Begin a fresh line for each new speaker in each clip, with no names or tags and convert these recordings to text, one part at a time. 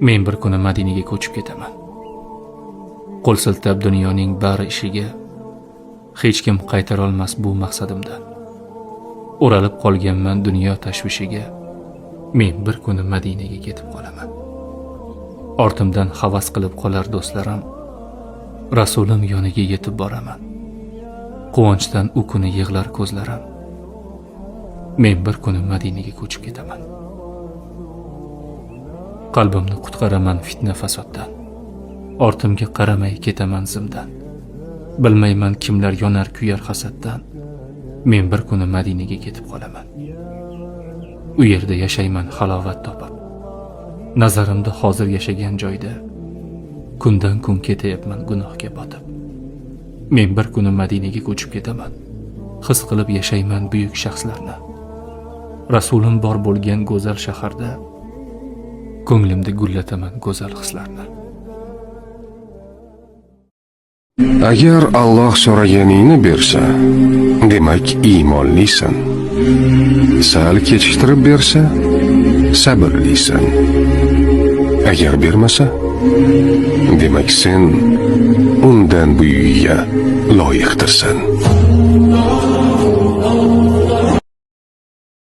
Men bir kuni Madinaga ko'chib ketaman. Qo'l siltab dunyoning bari ishiga, hech kim qaytara olmas bu maqsadimdan. O'ralib qolganman dunyo tashvishiga, men bir kuni Madinaga ketib qolaman. Ortimdan havas qilib qolar do'stlarim, Rasulim yoniga yetib boraman. Quvonchdan u kuni yig'lar ko'zlarim. Men bir kuni Madinaga ko'chib ketaman. Qalbimni qutqaraman fitna fasoddan. Ortimga qaramay ketaman zimdan. Bilmayman kimlar yonar kuyar hasaddan. Men bir kuni Madinaga ketib qolaman. U yerda yashayman halovat topib. Nazarimda hozir yashagan joyda kundan kun ketayapman gunohga botib. Men bir kuni Madinaga ko'chib ketaman. His qilib yashayman buyuk shaxslarni. Rasulim bor bo'lgan go'zal shaharda ko'nglimda gullataman go'zal hislarni.
Agar Alloh so'raganingni bersa, demak iymonlisan. Sal kechiktirib bersa, sabrlisan. Agar bermasa, demak sen undan buyukga loyiqdirsan.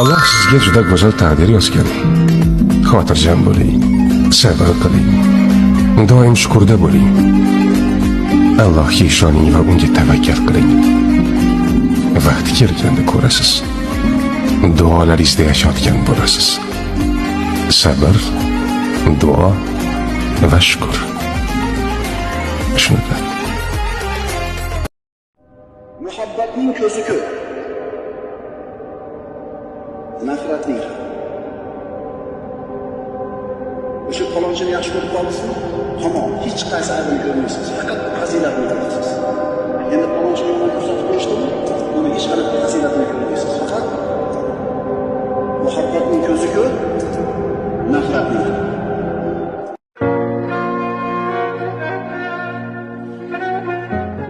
Alloh sizga juda go'zal taqdir yozgan. Xotirjam bo'ling, sabr qiling, doim shukurda bo'ling. Allohga ishoning va unga tavakkal qiling. Vaqti kelganda ko'rasiz, duolaringizda yashayotgan bo'lasiz. Sabr, duo va shukr. Shunda
muhabbatning ko'zi ko'p, nafratning. O'sha falonchini yaxshi ko'rib qoldingizmi? Tamom, hech qaysi aybini ko'rmaysiz, faqat fazilatni ko'rasiz. Endi falonchini yomon ko'rsatib qo'yishdimi? Uni hech qanaqa fazilatini ko'rmaysiz, faqat muhabbatning ko'zi ko'p, nafratning.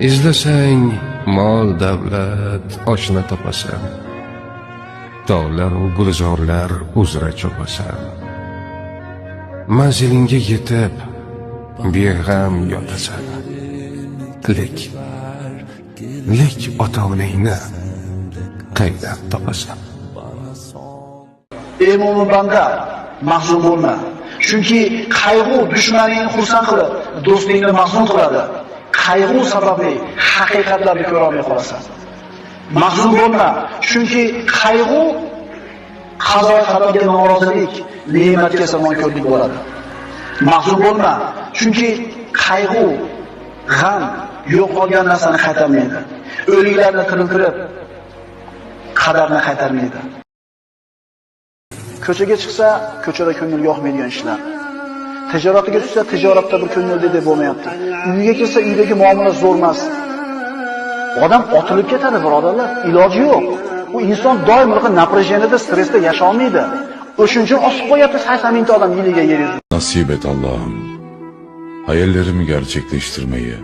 izlasang mol davlat oshna topasan. Tog'lar va gulzorlar uzra chopasan. Manzilingga yetib beg'am yotasan. Lek ota-onangni qaydan topasan?
Ey mo'min banda, mahzun bo'lma. Chunki qayg'u dushmaningni xursand qilib, do'stingni mahzun qiladi. Qayg'u sababli haqiqatlarni ko'ra olmay qolasan. Mahzun bo'lma, chunki qayg'u qazo qadariga norozilik, ne'matga samonkorlik bo'ladi. Mahzun bo'lma, chunki qayg'u, g'am yo'qolgan narsani qaytarmaydi. O'liklarni tiriltirib, qadarni qaytarmaydi. Ko'chaga chiqsa, ko'chada ko'ngil yoqmaydigan ishlar. Tijoratga tushsa, tijoratda bir ko'ngilda deb bo'lmayapti. Uyga kirsa, uydagi muomala zo'rmas. Odam otilib ketadi, birodarlar. Iloji yo'q. U inson doim naprejniyada, stressda yasha olmaydi. O'shuning uchun osib qo'yapti 80 mingta odam yiliga yer yuzida.
Nasip et Allah'ım, hayallerimi gerçekleştirmeyi,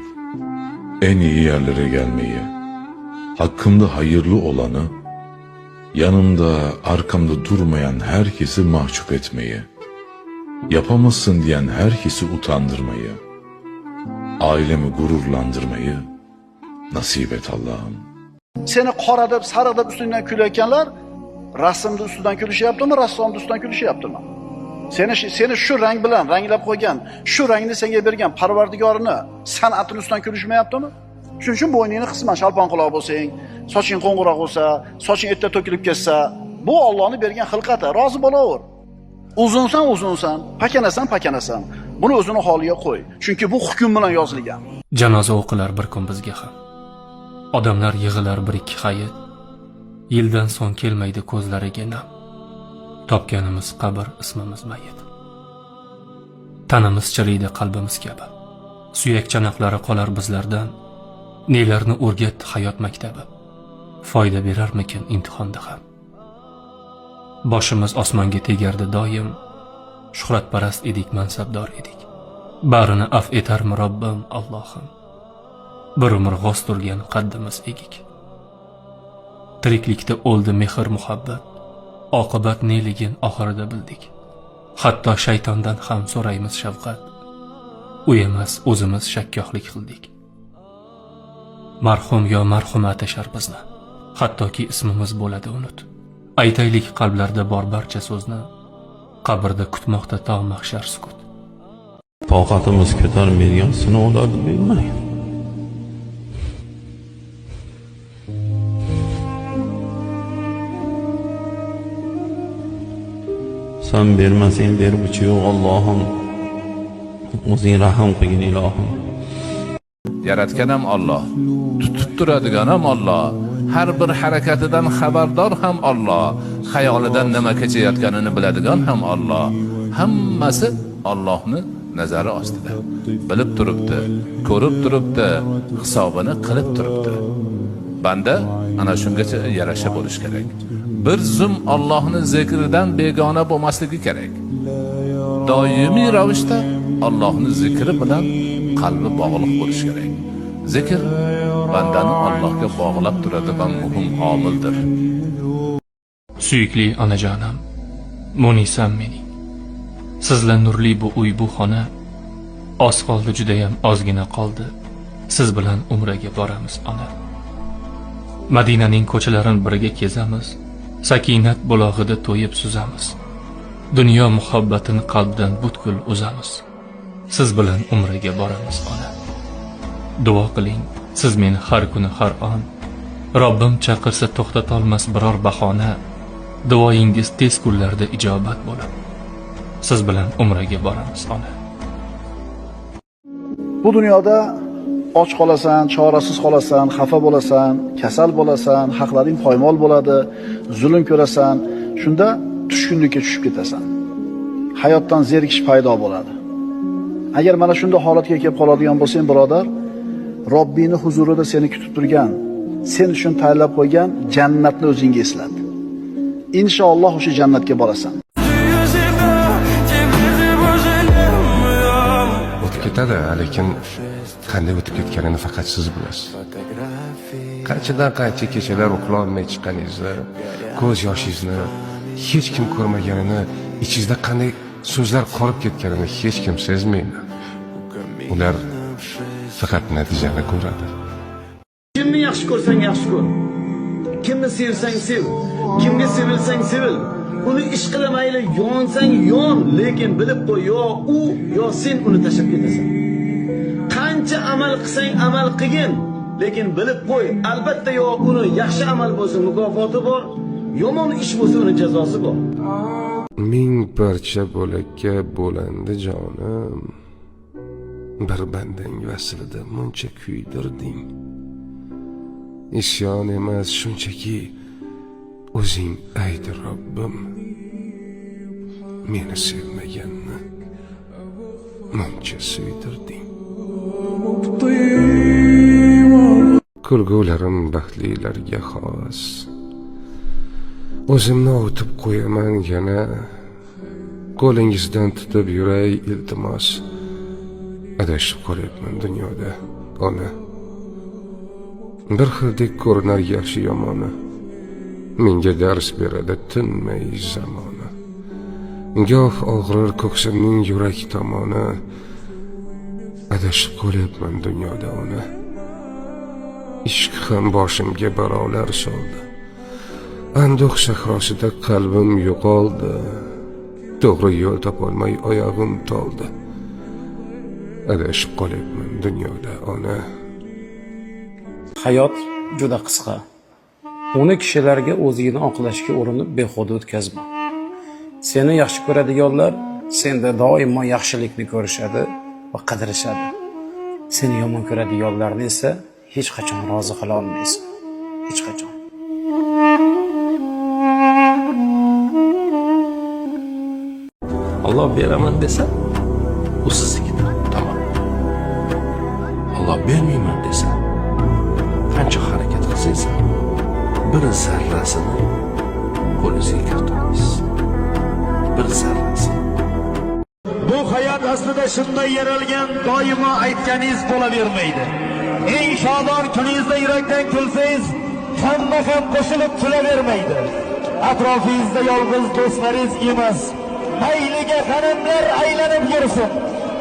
en iyi yerlere gelmeyi, hakkımda hayırlı olanı, yanımda, arkamda durmayan herkesi mahcup etmeyi, yapamazsın diyen herkesi utandırmayı, ailemi gururlandırmayı nasip et Allah'ım.
Seni qora deb, sariq deb ustingdan kulayotganlar rasmni ustidan kulishyaptimi, rassomni ustidan kulishyaptimi? Seni shu rang bilan ranglab qo'ygan, shu rangni senga bergan Parvardigorini san'atini ustidan kulishmayaptimi? Shuning uchun bo'yningni qisman shalpon quloq bo'lsang, soching qo'ng'iroq bo'lsa, soching erta to'kilib ketsa, bu Allohning bergan xilqati, rozi bo'laver. Uzunsan, pakanasan. Buni o'zini holiga qo'y. Chunki bu hukm bilan yozilgan.
Janoza o'qilar bir kun bizga ham. Odamlar yig'ilar bir ikki hayit. Yildan so'ng kelmaydi ko'zlariga nam. Topganimiz qabr, ismimiz mayit. Tanamiz chiriydi qalbimiz kabi. Suyak chanoqlari qolar bizlardan. Nelarni o'rgatdi hayot maktabi. Foyda berarmikin imtihonda ham. Boshimiz osmonga tegardi doim. Shuhratparast edik, mansabdor edik. Barini af etarmi Robbim Allohim. Bir umr g'oz turgan qaddimiz egik. Tiriklikda o'ldi mehr muhabbat. Oqibat neligin oxirida bildik. Hatto shaytondan ham so'raymiz shafqat. U emas, o'zimiz shakkohlik qildik. Marhum yo marhuma atashar bizni. Hattoki ismimiz bo'ladi unut. Aytaylik qalblarda bor barcha so'zni, qabrda kutmoqda tog' mahshar sukut.
Toqatimiz ko'tarmaydigan sinovlarni bermang. Sen bermasang beruvchi yo'q Allohim. O'zing rahim qilgin ilohim.
Yaratgan ham Alloh, tutib turadigan ham Alloh, har bir harakatidan xabardor ham Alloh, xayolidan nima kechayotganini biladigan ham Alloh. Hammasi Allohning nazari ostida. Bilib turibdi, ko'rib turibdi, hisobini qilib turibdi. Banda ana shungacha yarasha bo'lish kerak. Bir zum Allohning zikridan begona bo'lmasligi kerak. Doimiy ravishda Allohning zikri bilan qalbi bog'liq bo'lish kerak. Zikr bandani Allohga bog'lab turadigan muhim omildir.
Suyukli onajonim, Munisam mening. Sizlar nurli bu uy, bu xona oz qoldi, juda ham ozgina qoldi. Siz bilan umraga boramiz ona. Madinaning ko'chalarini birga kezamiz. Sakinat bulog'ida to'yib suzamiz. Dunyo muhabbatini qalbdan butkul uzamiz. Siz bilan umraga boramiz ona. Duo qiling, siz meni har kuni har on. Robbim chaqirsa to'xtatolmas biror bahona. Duoyingiz tez kunlarda ijobat bo'lib, siz bilan umraga boramiz ona.
Bu dunyoda och qolasan, chorasiz qolasan, xafa bo'lasan, kasal bo'lasan, haqlaring poymol bo'ladi, zulm ko'rasan, shunda tushkunlikka tushib ketasan. Hayotdan zerikish paydo bo'ladi. Agar mana shunday holatga kelib qoladigan bo'lsang, birodar, Robbingning huzurida seni kutib turgan, sen uchun tayyorlab qo'ygan jannatni o'zingga eslat. Inshaalloh o'sha jannatga borasan.
O'tib ketadi, lekin qanday o'tib ketganini faqat siz bilasiz. Qanchadan qancha kechalar uxlolmay chiqqaningizni, ko'z yoshingizni hech kim ko'rmaganini, ichingizda qanday so'zlar qolib ketganini hech kim sezmaydi. Ular faqat natijani ko'radi.
Kimni yaxshi ko'rsang yaxshi ko'r. Kimni sevsang sev. Kimga sevilsang sevil. Uni ish qila mayli, yonsang yon, lekin bilib qo'y, yo u, yo sen uni tashlab ketasan. Qancha amal qilsang amal qilgin, lekin bilib qo'y, albatta yo uni yaxshi amal bo'lsa mukofoti bor, yomon ish bo'lsa uni jazosi bor.
Ming parcha bo'lakka bo'landi jonim. Bir bandang vaslida muncha kuydirding. Isyon emas, shunchaki o'zing ayt Robbim. Meni sevmaganni muncha suydirding. Kulgularim baxtlilarga xos. O'zimni o'tib qo'yaman yana. Qo'lingizdan tutib yuray iltimos. Adashib qolyapman dunyoda, ona. Bir xildek ko'rinar yaxshi yomoni. Menga dars beradi tinmay zamona. Goh og'rir ko'ksimning yurak tomoni. Adashib qolyapman dunyoda, ona. Ishq ham boshimga barolar soldi. Anduh sahrosida qalbim yo'qoldi. To'g'ri yo'l topolmay oyog'im toldi. Adashib qolyapman dunyoda, ona.
Hayot juda qisqa. Uni kishilarga o'zingni oqlashga urinib behuda o'tkazma. Seni yaxshi ko'radiganlar senda doimo yaxshilikni ko'rishadi va qidirishadi. Seni yomon ko'radiganlarni esa hech qachon rozi qila olmaysan. Hech qachon.
Alloh beraman desa, u siznikidir. Tamam. Alloh bermayman desa, qancha harakat qilsangiz, bir zarrasini qo'lingizga kiritolmaysiz. Bir zarrasi.
Bu hayot aslida shunday yaralgan, doimo aytganingiz bo'lavermaydi. Eng shodon kuningizda yurakdan kulsangiz, hamma ham qo'shilib kulavermaydi. Atrofingizda yolg'iz do'stlaringiz emas,
mayliga g'animlar aylanib yursin.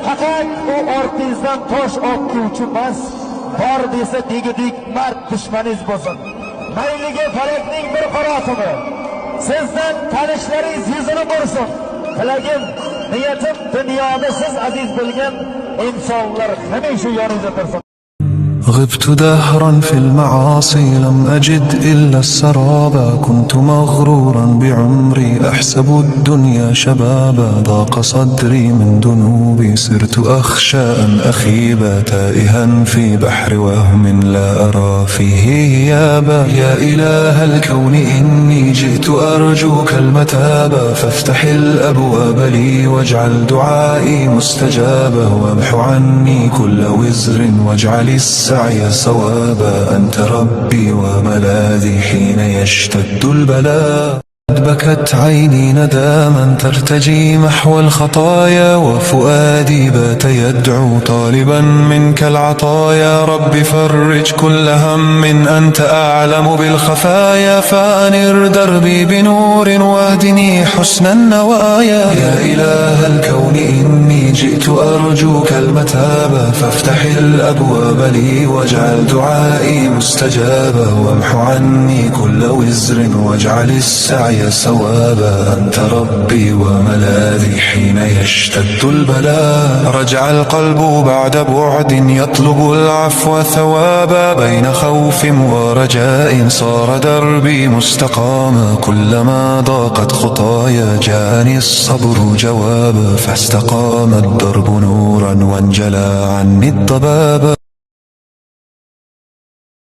Faqat u ortingizdan tosh otuvchi emas, bor desa degidik mard dushmaningiz bo'lsin. Mayliga falakning bir qarosimi, sizdan tanishlaringiz yuzini ko'rsin. Tilagim, niyatim dunyoda siz aziz bilgan insonlar hamisha yoningizda tursin.
غبت دهرا في المعاصي لم أجد إلا السرابا كنت مغرورا بعمري أحسب الدنيا شبابا ضاق صدري من ذنوبي صرت أخشى أن أخيب تائها في بحر وهم لا أرى فيه هيابا يا إله الكون إني جئت أرجوك المتابا فافتح الأبواب لي واجعل دعائي مستجابا وامح عني كل وزر واجعل السعي صوابا أنت ربي وملاذي حين يشتد البلاء بكت عيني نداما ترتجي محو الخطايا وفؤادي بات يدعو طالبا منك العطايا رب فرج كل هم أنت أعلم بالخفايا فأنر دربي بنور واهدني حسن النوايا يا إله الكون إني جئت أرجوك المتابا فافتح الأبواب لي واجعل دعائي مستجابا وامح عني كل وزر واجعل السعي ثوابا أنت ربي وملاذي حين يشتد البلاء رجع القلب بعد بعد يطلب العفو ثوابا بين خوف ورجاء صار دربي مستقاما كلما ضاقت خطايا جاءني الصبر جوابا فاستقام الدرب نورا وانجلى عني الضبابا